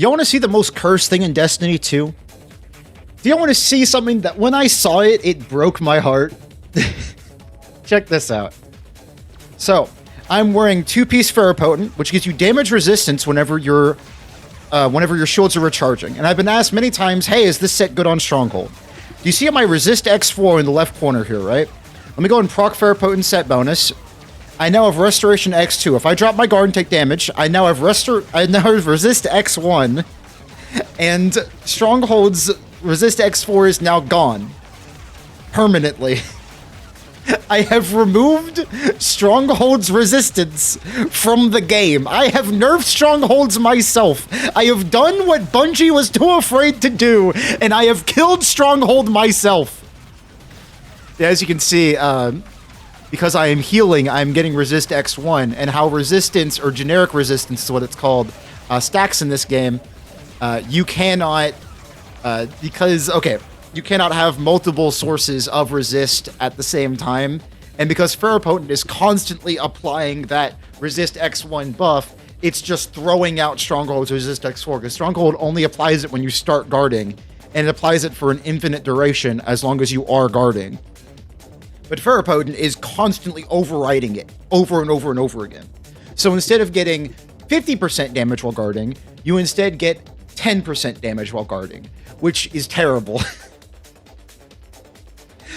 You want to see the most cursed thing in Destiny 2? Do you want to see something that when I saw it, it broke my heart? Check this out. So, I'm wearing 2-piece Ferropotent, which gives you damage resistance whenever your shields are recharging. And I've been asked many times, hey, is this set good on Stronghold? Do you see my Resist X4 in the left corner here, right? Let me go and proc Ferropotent set bonus. I now have Restoration X2. If I drop my guard and take damage, I now have Resist X1, and Stronghold's Resist X4 is now gone. Permanently. I have removed Stronghold's resistance from the game. I have nerfed Strongholds myself. I have done what Bungie was too afraid to do, and I have killed Stronghold myself. As you can see, because I am healing, I'm getting Resist X1, and how resistance, or generic resistance is what it's called, stacks in this game. You cannot, you cannot have multiple sources of resist at the same time, and because Ferropotent is constantly applying that Resist X1 buff, it's just throwing out Stronghold's Resist X4, because Stronghold only applies it when you start guarding, and it applies it for an infinite duration as long as you are guarding. But Ferropotent is constantly overriding it over and over and over again. So instead of getting 50% damage while guarding, you instead get 10% damage while guarding, which is terrible.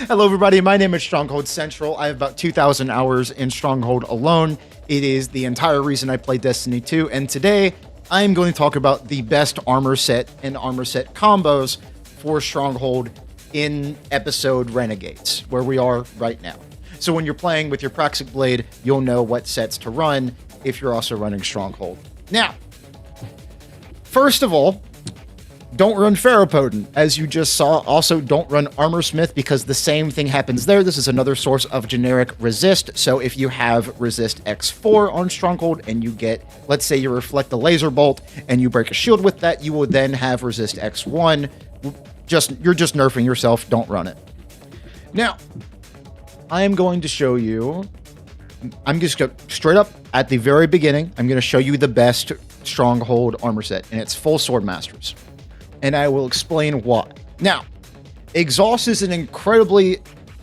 Hello everybody, my name is Stronghold Central. I have about 2,000 hours in Stronghold alone. It is the entire reason I play Destiny 2, and today I am going to talk about the best armor set and armor set combos for Stronghold in episode Renegades, where we are right now. So when you're playing with your Praxic Blade, you'll know what sets to run if you're also running Stronghold. Now, first of all, don't run Ferropotent. As you just saw, also don't run Armorsmith because the same thing happens there. This is another source of generic resist. So if you have Resist X4 on Stronghold and you get, let's say you reflect the laser bolt and you break a shield with that, you will then have Resist X1. You're just nerfing yourself. Don't run it. Now, I am going to show you, I'm just going to, straight up at the very beginning, I'm going to show you the best Stronghold armor set, and it's full Swordmasters. And I will explain why. Now, Exhaust is an incredibly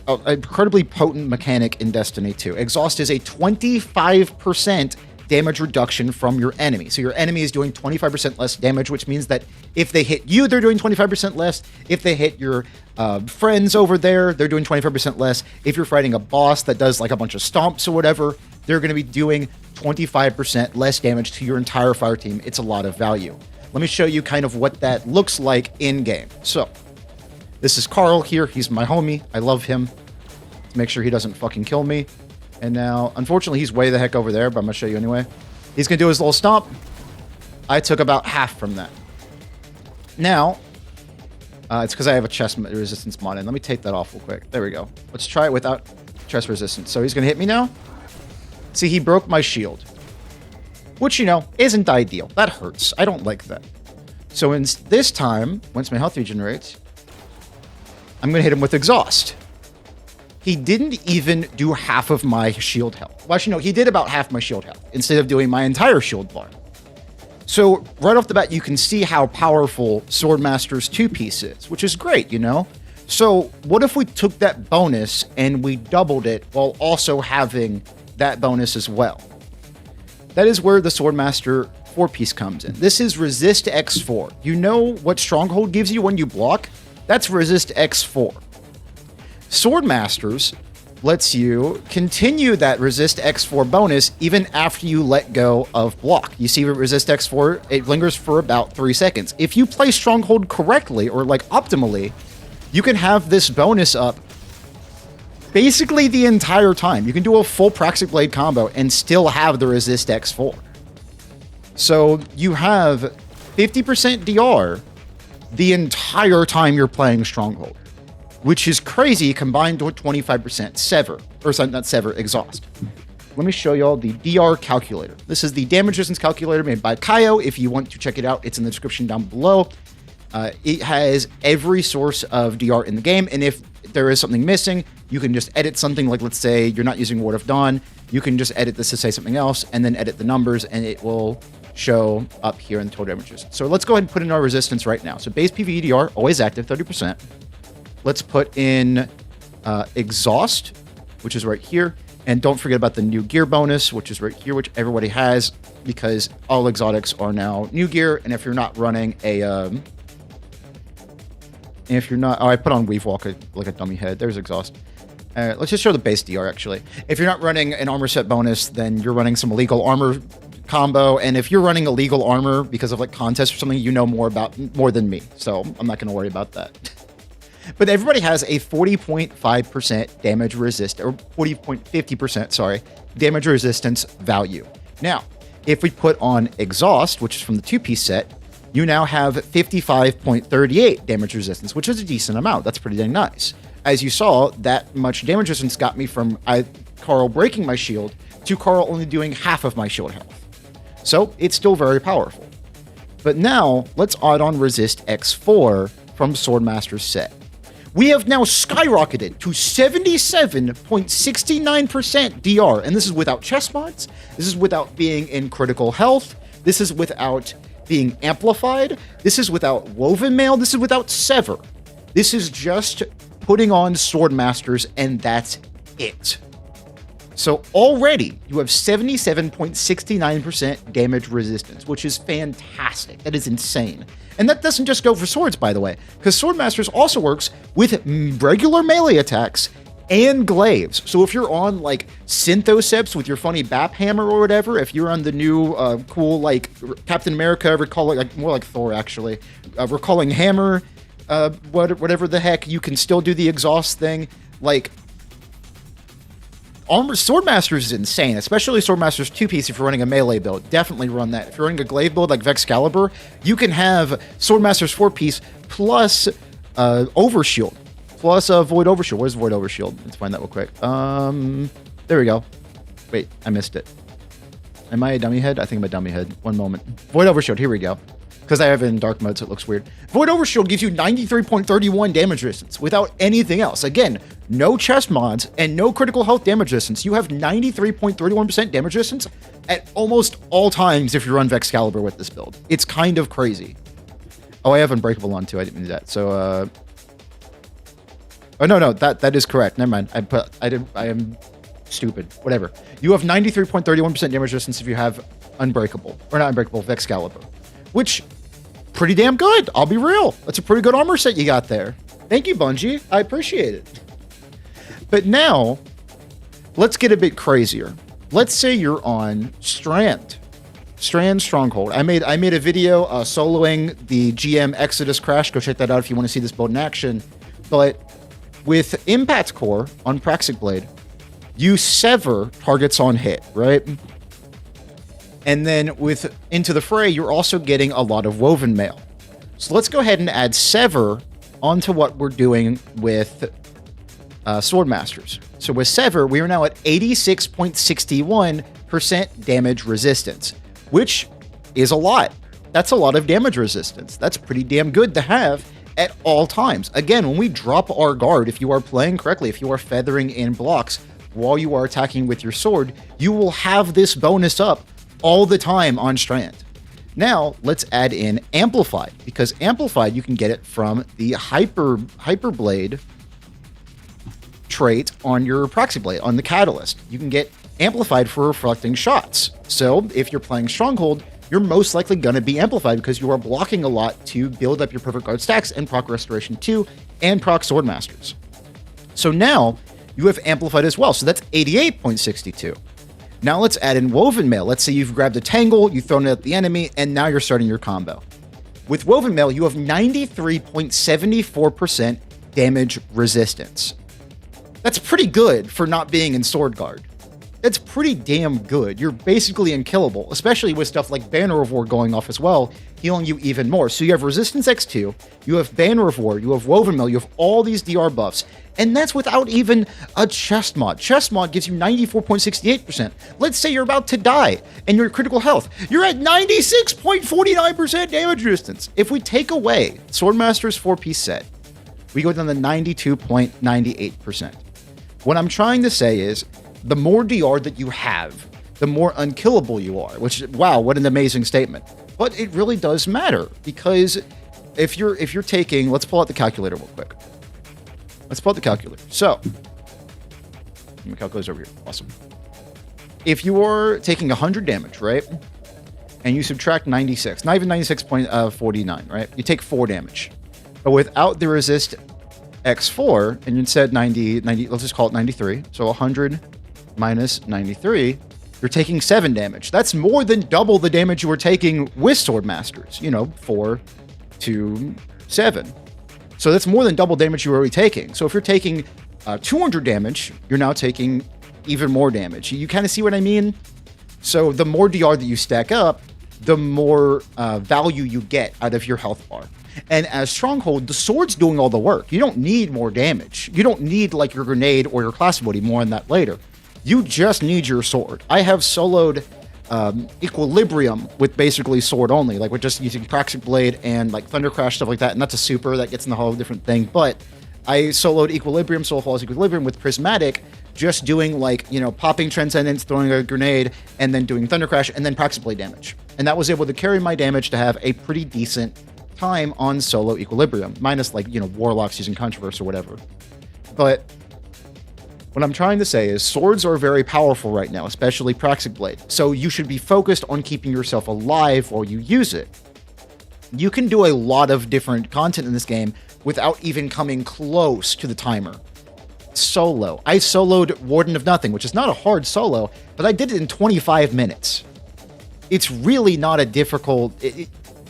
potent mechanic in Destiny 2. Exhaust is a 25% damage reduction from your enemy. So your enemy is doing 25% less damage, which means that if they hit you, they're doing 25% less. If they hit your friends over there, they're doing 25% less. If you're fighting a boss that does like a bunch of stomps or whatever, they're going to be doing 25% less damage to your entire fire team. It's a lot of value. Let me show you kind of what that looks like in game. So this is Carl here. He's my homie. I love him. To make sure he doesn't fucking kill me. And now, unfortunately, he's way the heck over there, but I'm going to show you anyway. He's going to do his little stomp. I took about half from that. Now, it's because I have a chest resistance mod in. Let me take that off real quick. There we go. Let's try it without chest resistance. So he's going to hit me now. See, he broke my shield. Which, you know, isn't ideal. That hurts. I don't like that. So in this time, once my health regenerates, I'm going to hit him with Exhaust. He didn't even do half of my shield health. Well, actually, no, he did about half my shield health instead of doing my entire shield bar. So right off the bat, you can see how powerful Swordmaster's 2-piece is, which is great, you know? So what if we took that bonus and we doubled it while also having that bonus as well? That is where the Swordmaster 4-piece comes in. This is Resist X4. You know what Stronghold gives you when you block? That's Resist X4. Swordmasters lets you continue that Resist X4 bonus even after you let go of block. You see Resist X4, it lingers for about 3 seconds. If you play Stronghold correctly, or like optimally, you can have this bonus up basically the entire time. You can do a full Praxic Blade combo and still have the Resist X4. So you have 50% DR the entire time you're playing Stronghold, which is crazy combined with 25% Sever, or sorry, not Sever, Exhaust. Let me show y'all the DR calculator. This is the damage resistance calculator made by Kaio. If you want to check it out, it's in the description down below. It has every source of DR in the game, and if there is something missing, you can just edit something, like let's say you're not using Ward of Dawn, you can just edit this to say something else, and then edit the numbers, and it will show up here in total damages. So let's go ahead and put in our resistance right now. So base PvE DR, always active, 30%. Let's put in exhaust, which is right here. And don't forget about the new gear bonus, which is right here, which everybody has, because all exotics are now new gear. And if you're not running a... if you're not... Oh, I put on Weave Walk like a dummy head. There's exhaust. Let's just show the base DR, actually. If you're not running an armor set bonus, then you're running some illegal armor combo. And if you're running illegal armor because of like contests or something, you know more than me. So I'm not going to worry about that. But everybody has a 40.5% damage resist, or 40.50%, sorry, damage resistance value. Now, if we put on exhaust, which is from the 2-piece set, you now have 55.38 damage resistance, which is a decent amount. That's pretty dang nice. As you saw, that much damage resistance got me from Carl breaking my shield to Carl only doing half of my shield health. So it's still very powerful. But now let's add on resist X4 from Swordmaster's set. We have now skyrocketed to 77.69% DR, and this is without chest mods. This is without being in critical health. This is without being amplified. This is without woven mail. This is without sever. This is just putting on Swordmasters, and that's it. So already you have 77.69% damage resistance, which is fantastic. That is insane. And that doesn't just go for swords, by the way, because Swordmasters also works with regular melee attacks and glaives. So if you're on like Synthoceps with your funny Bap Hammer or whatever, if you're on the new cool like Captain America, recalling like more like Thor actually, recalling hammer, whatever the heck, you can still do the exhaust thing. Like Swordmasters is insane, especially Swordmaster's 2-piece if you're running a melee build. Definitely run that. If you're running a glaive build like Vexcalibur, you can have Swordmaster's 4-piece plus Overshield, plus Void Overshield. Where's Void Overshield? Let's find that real quick. There we go. Wait, I missed it. Am I a dummy head? I think I'm a dummy head. One moment. Void Overshield, here we go. Because I have it in dark mode, so it looks weird. Void Overshield gives you 93.31 damage resistance without anything else. Again, no chest mods and no critical health damage resistance. You have 93.31% damage resistance at almost all times if you run Vexcalibur with this build. It's kind of crazy. Oh, I have Unbreakable on too. I didn't mean that. So, oh no, that is correct. Never mind. I am stupid. Whatever. You have 93.31% damage resistance if you have Unbreakable, or not Unbreakable, Vexcalibur, which pretty damn good. I'll be real. That's a pretty good armor set you got there. Thank you, Bungie. I appreciate it. But now, let's get a bit crazier. Let's say you're on Strand. Stronghold. I made a video soloing the GM Exodus Crash. Go check that out if you want to see this build in action. But with Impact Core on Praxic Blade, you sever targets on hit, right? And then with Into the Fray, you're also getting a lot of woven mail. So let's go ahead and add Sever onto what we're doing with Swordmasters. So with Sever, we are now at 86.61% damage resistance, which is a lot. That's a lot of damage resistance. That's pretty damn good to have at all times. Again, when we drop our guard, if you are playing correctly, if you are feathering in blocks while you are attacking with your sword, you will have this bonus up all the time on Strand. Now, let's add in Amplified, because Amplified, you can get it from the Hyper Blade trait on your Praxic Blade, on the Catalyst. You can get Amplified for reflecting shots. So, if you're playing Stronghold, you're most likely going to be Amplified because you are blocking a lot to build up your Perfect Guard stacks and proc Restoration 2 and proc Swordmasters. So now, you have Amplified as well, so that's 88.62. Now let's add in Woven Mail. Let's say you've grabbed a Tangle, you've thrown it at the enemy, and now you're starting your combo. With Woven Mail, you have 93.74% damage resistance. That's pretty good for not being in Sword Guard. That's pretty damn good. You're basically unkillable, especially with stuff like Banner of War going off as well, healing you even more. So you have Resistance X2, you have Banner of War, you have Woven Mail, you have all these DR buffs, and that's without even a chest mod. Chest mod gives you 94.68%. Let's say you're about to die and you're at critical health. You're at 96.49% damage resistance. If we take away Swordmaster's 4-piece set, we go down to 92.98%. What I'm trying to say is, the more DR that you have, the more unkillable you are, which, wow, what an amazing statement. But it really does matter, because if you're taking, let's pull out the calculator real quick. Let's pull out the calculator. So, my calculator's over here. Awesome. If you are taking 100 damage, right? And you subtract 96, not even 96.49, right? You take 4 damage. But without the resist x4, and instead 90, let's just call it 93. So 100 minus 93, you're taking 7 damage. That's more than double the damage you were taking with Swordmasters. 4 to 7. So that's more than double damage you were already taking. So if you're taking 200 damage, you're now taking even more damage. You kind of see what I mean? So the more DR that you stack up, the more value you get out of your health bar. And as Stronghold, the sword's doing all the work. You don't need more damage. You don't need like your grenade or your class ability. More on that later. You just need your sword. I have soloed Equilibrium with basically sword only, like with just using Praxic Blade and like Thunder Crash, stuff like that. And that's a super that gets in the whole different thing. But I soloed Equilibrium, Soul Falls Equilibrium with Prismatic, just doing like, popping Transcendence, throwing a grenade, and then doing Thunder Crash, and then Praxic Blade damage. And that was able to carry my damage to have a pretty decent time on solo Equilibrium, minus like, Warlocks using Controverse or whatever. But what I'm trying to say is swords are very powerful right now, especially Praxic Blade. So you should be focused on keeping yourself alive while you use it. You can do a lot of different content in this game without even coming close to the timer. Solo. I soloed Warden of Nothing, which is not a hard solo, but I did it in 25 minutes. It's really not a difficult...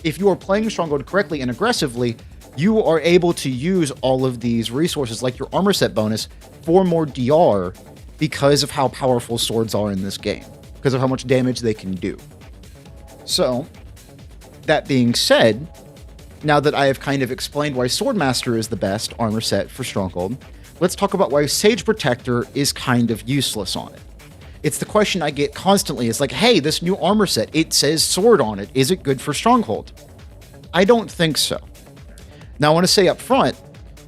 If you are playing Stronghold correctly and aggressively, you are able to use all of these resources, like your armor set bonus, for more DR because of how powerful swords are in this game, because of how much damage they can do. So, that being said, now that I have kind of explained why Swordmaster is the best armor set for Stronghold, let's talk about why Sage Protector is kind of useless on it. It's the question I get constantly. It's like, hey, this new armor set, it says sword on it. Is it good for Stronghold? I don't think so. Now, I want to say up front,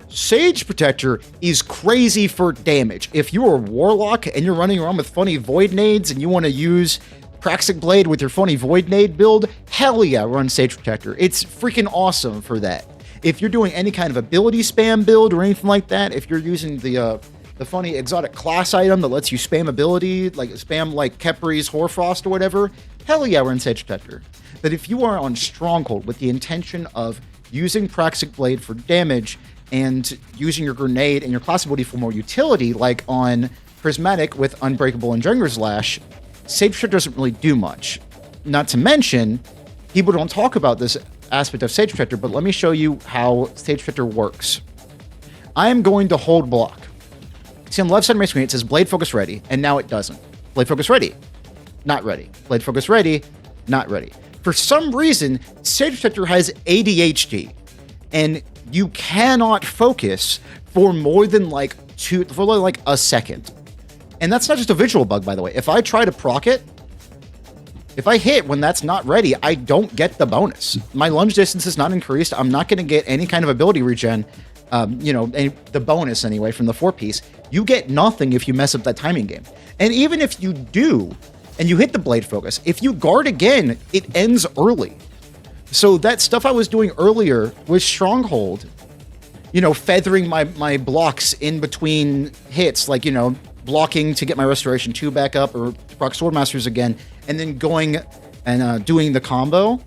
Sage Protector is crazy for damage. If you're a Warlock and you're running around with funny Void Nades and you want to use Praxic Blade with your funny Void Nade build, hell yeah, run Sage Protector. It's freaking awesome for that. If you're doing any kind of ability spam build or anything like that, if you're using the funny exotic class item that lets you spam ability, like spam like Kepri's Hoarfrost or whatever, hell yeah, run Sage Protector. But if you are on Stronghold with the intention of using Praxic Blade for damage and using your grenade and your class ability for more utility, like on Prismatic with Unbreakable and Jenger's Lash, Sage Protector doesn't really do much. Not to mention, people don't talk about this aspect of Sage Protector, but let me show you how Sage Protector works. I am going to hold block. See, on the left side of my screen, it says Blade Focus Ready, and now it doesn't. Blade Focus Ready, not ready. Blade Focus Ready, not ready. For some reason, Sage Protector has ADHD, and you cannot focus for more than like a second. And that's not just a visual bug, by the way. If I try to proc it, if I hit when that's not ready, I don't get the bonus. My lunge distance is not increased. I'm not going to get any kind of ability regen, the bonus anyway from the 4-piece. You get nothing if you mess up that timing game. And even if you do, and you hit the blade focus, if you guard again, it ends early. So that stuff I was doing earlier with Stronghold, feathering my blocks in between hits, like, blocking to get my Restoration 2 back up or to proc Swordmasters again, and then going and doing the combo.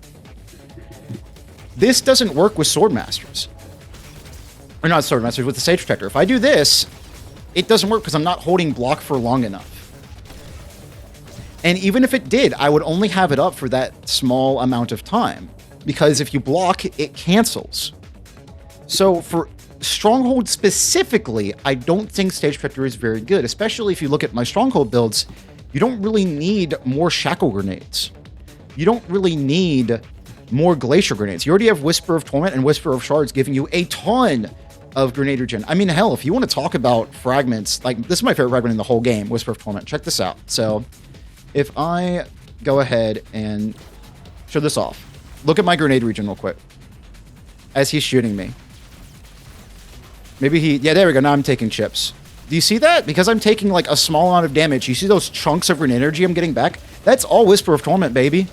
This doesn't work with Swordmasters. Or not Swordmasters, with the Sage Protector. If I do this, it doesn't work because I'm not holding block for long enough. And even if it did, I would only have it up for that small amount of time. Because if you block, it cancels. So for Stronghold specifically, I don't think Sage Protector is very good, especially if you look at my Stronghold builds. You don't really need more Shackle Grenades. You don't really need more Glacier Grenades. You already have Whisper of Torment and Whisper of Shards giving you a ton of grenade regen. I mean, hell, if you want to talk about fragments, like, this is my favorite fragment in the whole game, Whisper of Torment. Check this out. So, if I go ahead and show this off, look at my grenade regen real quick as he's shooting me. Maybe yeah, there we go. Now I'm taking chips. Do you see that? Because I'm taking like a small amount of damage. You see those chunks of grenade energy I'm getting back? That's all Whisper of Torment, baby.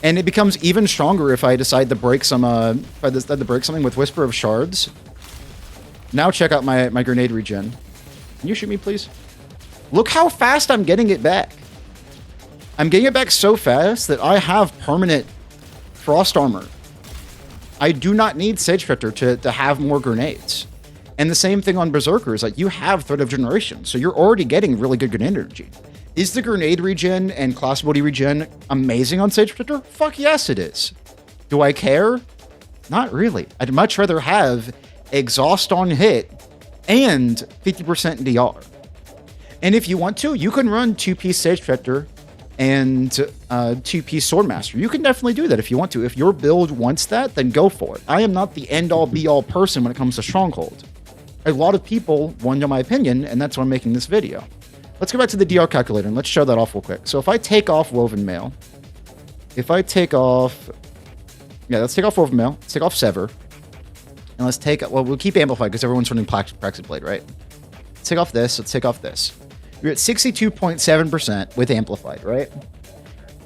And it becomes even stronger if I decide to break some, if I decide to break something with Whisper of Shards. Now check out my grenade regen. Can you shoot me, please? Look how fast I'm getting it back. I'm getting it back so fast that I have permanent frost armor. I do not need Sage Spectre to have more grenades. And the same thing on Berserkers, like you have Thread of Generation, so you're already getting really good grenade energy. Is the grenade regen and class ability regen amazing on Sage Spectre? Fuck yes, it is. Do I care? Not really. I'd much rather have exhaust on hit and 50% DR. And if you want to, you can run 2-piece Sage Spectre and 2-piece Swordmaster. You can definitely do that if you want to. If your build wants that, then go for it. I am not the end-all be-all person when it comes to Stronghold. A lot of people want to know my opinion, and that's why I'm making this video. Let's go back to the DR calculator, and let's show that off real quick. So if I take off Woven Mail, if I take off... Yeah, let's take off Woven Mail, let's take off Sever, and let's take... Well, we'll keep Amplified, because everyone's running Praxis Blade, right? Let's take off this, let's take off this. You're at 62.7% with Amplified, right?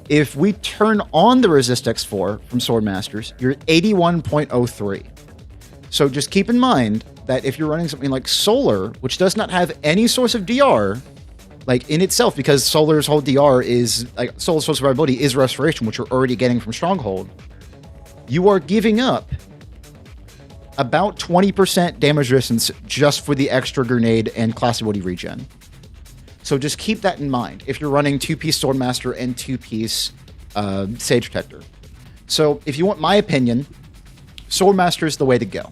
If we turn on the Resist X4 from Swordmasters, you're at 81.03. So just keep in mind that if you're running something like Solar, which does not have any source of DR, like in itself, because Solar's whole DR is, like, Solar's source of survivability is Restoration, which you're already getting from Stronghold, you are giving up about 20% damage resistance just for the extra grenade and class ability regen. So just keep that in mind if you're running 2-piece Swordmaster and 2-piece Sage Protector. So if you want my opinion, Swordmaster is the way to go.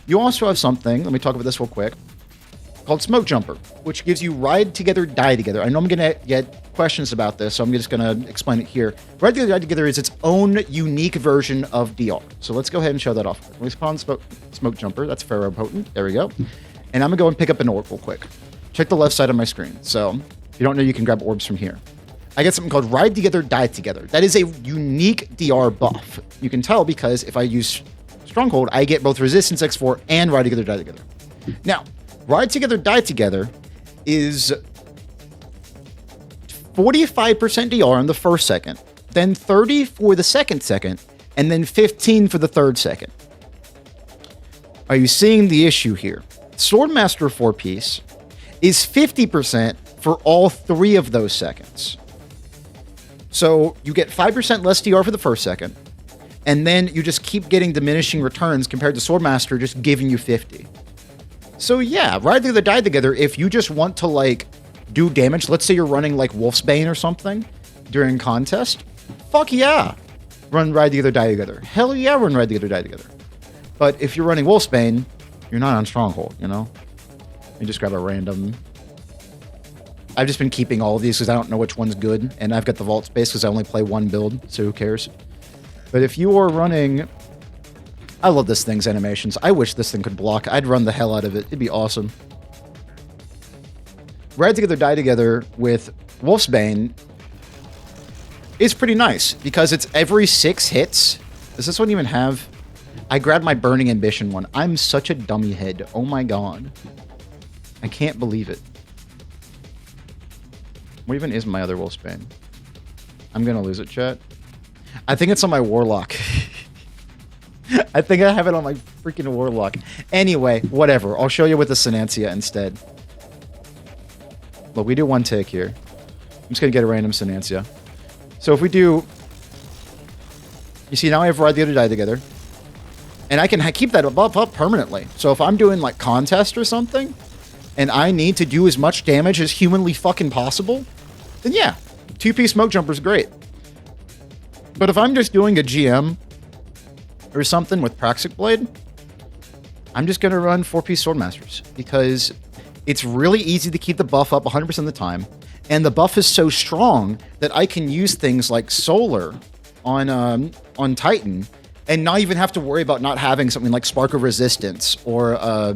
You also have something, let me talk about this real quick, called Smoke Jumper, which gives you Ride Together, Die Together. I know I'm going to get questions about this, so I'm just going to explain it here. Ride Together, Die Together is its own unique version of DR. So let's go ahead and show that off. Let me spawn Smoke Jumper. That's Ferropotent. There we go. And I'm going to go and pick up an orb real quick. Check the left side of my screen. So if you don't know, you can grab orbs from here. I get something called Ride Together, Die Together. That is a unique DR buff. You can tell because if I use Stronghold, I get both Resistance X4 and Ride Together, Die Together. Now, Ride Together, Die Together is 45% DR in the first second, then 30 for the second, and then 15 for the third second. Are you seeing the issue here? Swordmaster 4-piece is 50% for all 3 of those seconds. So you get 5% less DR for the first second, and then you just keep getting diminishing returns compared to Swordmaster just giving you 50. So yeah, Ride Together, Die Together, if you just want to, like, do damage, let's say you're running, like, Wolfsbane or something during contest, fuck yeah, run Ride Together, Die Together. Hell yeah, run Ride Together, Die Together. But if you're running Wolfsbane, you're not on Stronghold, you know? You just grab a random... I've just been keeping all of these because I don't know which one's good, and I've got the vault space because I only play one build, so who cares? But if you are running... I love this thing's animations. I wish this thing could block. I'd run the hell out of it. It'd be awesome. Ride Together, Die Together with Wolfsbane is pretty nice because it's every 6 hits. Does this one even have... I grabbed my Burning Ambition one. I'm such a dummy head. Oh my god. I can't believe it. What even is my other Wolfsbane? I'm gonna lose it, chat. I think it's on my Warlock. I think I have it on my freaking Warlock. Anyway, whatever. I'll show you with the Synancia instead. Look, we do one take here. I'm just gonna get a random Synancia. So if we do... You see, now I have Ride Together, Die Together. And I can keep that buff up permanently. So if I'm doing, like, contest or something, and I need to do as much damage as humanly fucking possible, then yeah, 2-piece Smoke Jumper is great. But if I'm just doing a GM or something with Praxis Blade, I'm just going to run 4-piece Swordmasters because it's really easy to keep the buff up 100% of the time, and the buff is so strong that I can use things like Solar on Titan and not even have to worry about not having something like Spark of Resistance or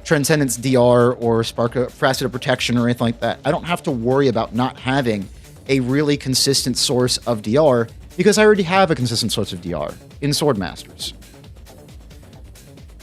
Transcendence DR or Spark of Facet of Protection or anything like that. I don't have to worry about not having a really consistent source of DR because I already have a consistent source of DR in Swordmasters.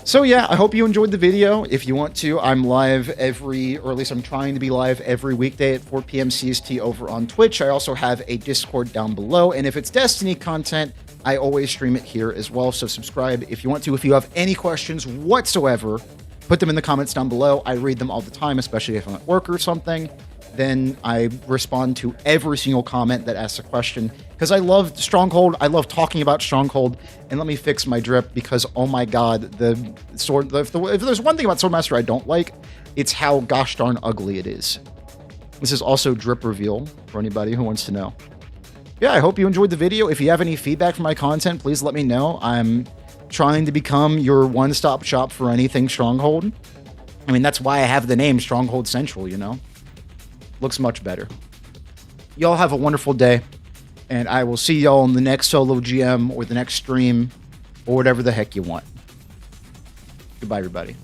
So yeah, I hope you enjoyed the video. If you want to, I'm live or at least I'm trying to be live every weekday at 4 p.m. CST over on Twitch. I also have a Discord down below, and if it's Destiny content, I always stream it here as well, so subscribe if you want to. If you have any questions whatsoever, put them in the comments down below. I read them all the time, especially if I'm at work or something. Then I respond to every single comment that asks a question, because I love Stronghold. I love talking about Stronghold. And let me fix my drip, because oh my god, if there's one thing about Swordmaster I don't like, it's how gosh darn ugly it is. This is also drip reveal for anybody who wants to know. Yeah, I hope you enjoyed the video. If you have any feedback for my content, please let me know. I'm trying to become your one-stop shop for anything Stronghold. I mean, that's why I have the name Stronghold Central, you know? Looks much better. Y'all have a wonderful day, and I will see y'all in the next solo GM or the next stream or whatever the heck you want. Goodbye, everybody.